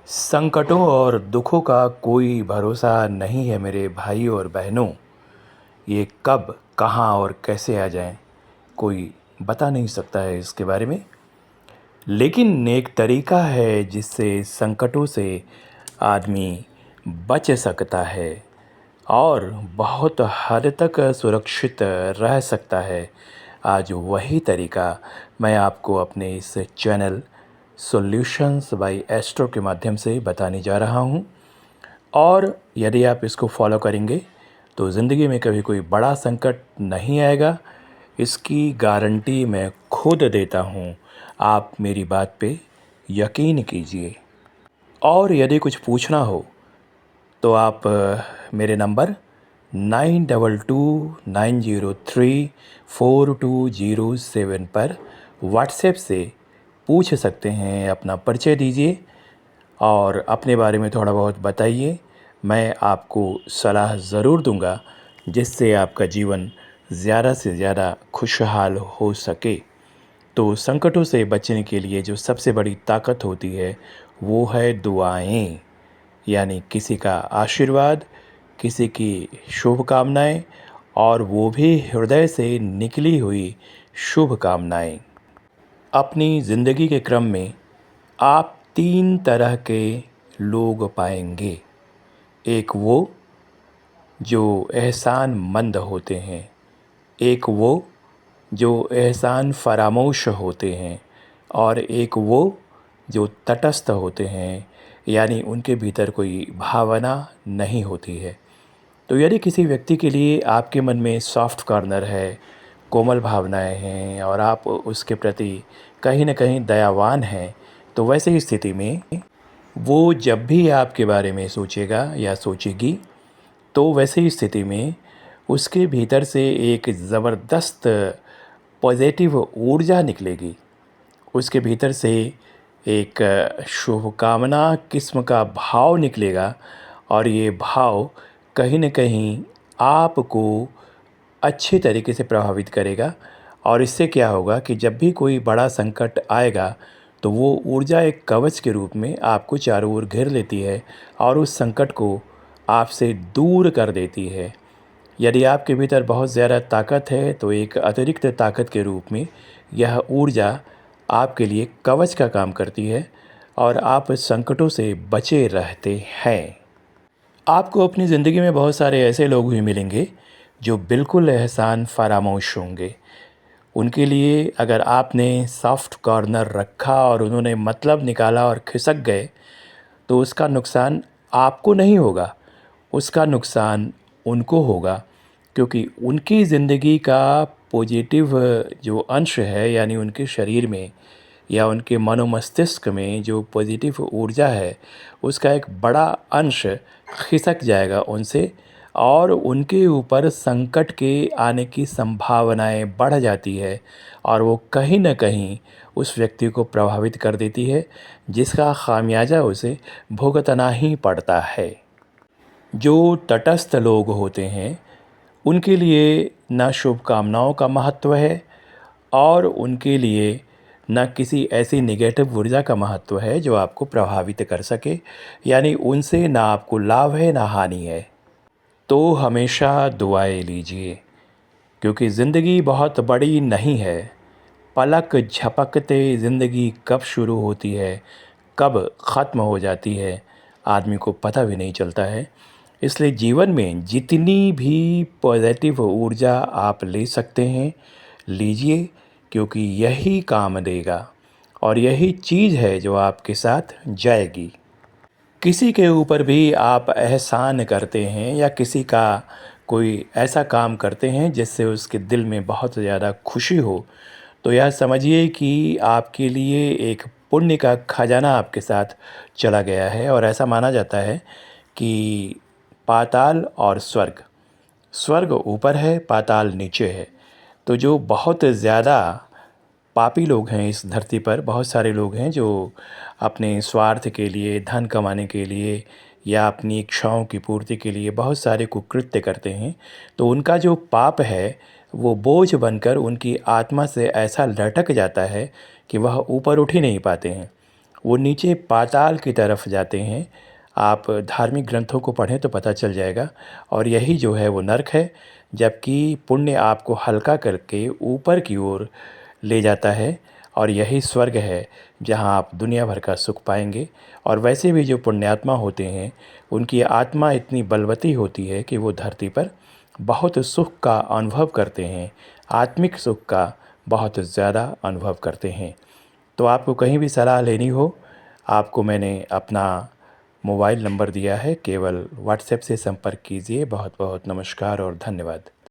संकटों और दुखों का कोई भरोसा नहीं है मेरे भाई और बहनों। ये कब कहाँ और कैसे आ जाएं, कोई बता नहीं सकता है इसके बारे में। लेकिन एक तरीका है जिससे संकटों से आदमी बच सकता है और बहुत हद तक सुरक्षित रह सकता है। आज वही तरीका मैं आपको अपने इस चैनल सॉल्यूशंस बाय एस्ट्रो के माध्यम से बताने जा रहा हूँ। और यदि आप इसको फॉलो करेंगे तो ज़िंदगी में कभी कोई बड़ा संकट नहीं आएगा, इसकी गारंटी मैं खुद देता हूँ। आप मेरी बात पे यकीन कीजिए। और यदि कुछ पूछना हो तो आप मेरे नंबर 9229034207 पर व्हाट्सएप से पूछ सकते हैं। अपना परिचय दीजिए और अपने बारे में थोड़ा बहुत बताइए। मैं आपको सलाह ज़रूर दूंगा जिससे आपका जीवन ज़्यादा से ज़्यादा खुशहाल हो सके। तो संकटों से बचने के लिए जो सबसे बड़ी ताकत होती है वो है दुआएं, यानी किसी का आशीर्वाद, किसी की शुभकामनाएं, और वो भी हृदय से निकली हुई शुभकामनाएं। अपनी ज़िंदगी के क्रम में आप 3 तरह के लोग पाएंगे। एक वो जो एहसानमंद होते हैं, एक वो जो एहसान फरामोश होते हैं, और एक वो जो तटस्थ होते हैं, यानी उनके भीतर कोई भावना नहीं होती है। तो यदि किसी व्यक्ति के लिए आपके मन में सॉफ्ट कॉर्नर है, कोमल भावनाएं हैं और आप उसके प्रति कहीं न कहीं दयावान हैं, तो वैसे ही स्थिति में वो जब भी आपके बारे में सोचेगा या सोचेगी, तो वैसे ही स्थिति में उसके भीतर से एक ज़बरदस्त पॉजिटिव ऊर्जा निकलेगी। उसके भीतर से एक शुभकामना किस्म का भाव निकलेगा, और ये भाव कहीं न कहीं आपको अच्छे तरीके से प्रभावित करेगा। और इससे क्या होगा कि जब भी कोई बड़ा संकट आएगा तो वो ऊर्जा एक कवच के रूप में आपको चारों ओर घेर लेती है और उस संकट को आपसे दूर कर देती है। यदि आपके भीतर बहुत ज़्यादा ताकत है तो एक अतिरिक्त ताकत के रूप में यह ऊर्जा आपके लिए कवच का काम करती है और आप संकटों से बचे रहते हैं। आपको अपनी ज़िंदगी में बहुत सारे ऐसे लोग भी मिलेंगे जो बिल्कुल एहसान फरामोश होंगे। उनके लिए अगर आपने सॉफ्ट कॉर्नर रखा और उन्होंने मतलब निकाला और खिसक गए, तो उसका नुकसान आपको नहीं होगा, उसका नुकसान उनको होगा। क्योंकि उनकी ज़िंदगी का पॉजिटिव जो अंश है, यानी उनके शरीर में या उनके मनोमस्तिष्क में जो पॉजिटिव ऊर्जा है, उसका एक बड़ा अंश खिसक जाएगा उनसे, और उनके ऊपर संकट के आने की संभावनाएं बढ़ जाती है और वो कहीं न कहीं उस व्यक्ति को प्रभावित कर देती है, जिसका खामियाजा उसे भुगतना ही पड़ता है। जो तटस्थ लोग होते हैं उनके लिए ना शुभकामनाओं का महत्व है और उनके लिए ना किसी ऐसी नेगेटिव ऊर्जा का महत्व है जो आपको प्रभावित कर सके, यानी उनसे ना आपको लाभ है ना हानि है। तो हमेशा दुआएं लीजिए, क्योंकि ज़िंदगी बहुत बड़ी नहीं है। पलक झपकते ज़िंदगी कब शुरू होती है, कब ख़त्म हो जाती है, आदमी को पता भी नहीं चलता है। इसलिए जीवन में जितनी भी पॉजिटिव ऊर्जा आप ले सकते हैं, लीजिए, क्योंकि यही काम देगा और यही चीज़ है जो आपके साथ जाएगी। किसी के ऊपर भी आप एहसान करते हैं या किसी का कोई ऐसा काम करते हैं जिससे उसके दिल में बहुत ज़्यादा खुशी हो, तो यह समझिए कि आपके लिए एक पुण्य का खजाना आपके साथ चला गया है। और ऐसा माना जाता है कि पाताल और स्वर्ग, स्वर्ग ऊपर है, पाताल नीचे है। तो जो बहुत ज़्यादा पापी लोग हैं इस धरती पर, बहुत सारे लोग हैं जो अपने स्वार्थ के लिए, धन कमाने के लिए या अपनी इच्छाओं की पूर्ति के लिए बहुत सारे कुकृत्य करते हैं। तो उनका जो पाप है वो बोझ बनकर उनकी आत्मा से ऐसा लटक जाता है कि वह ऊपर उठ ही नहीं पाते हैं। वो नीचे पाताल की तरफ जाते हैं। आप धार्मिक ग्रंथों को पढ़ें तो पता चल जाएगा। और यही जो है वो नर्क है, जबकि पुण्य आपको हल्का करके ऊपर की ओर ले जाता है। और यही स्वर्ग है जहाँ आप दुनिया भर का सुख पाएंगे। और वैसे भी जो पुण्यात्मा होते हैं, उनकी आत्मा इतनी बलवती होती है कि वो धरती पर बहुत सुख का अनुभव करते हैं, आत्मिक सुख का बहुत ज़्यादा अनुभव करते हैं। तो आपको कहीं भी सलाह लेनी हो, आपको मैंने अपना मोबाइल नंबर दिया है, केवल व्हाट्सएप से संपर्क कीजिए। बहुत बहुत नमस्कार और धन्यवाद।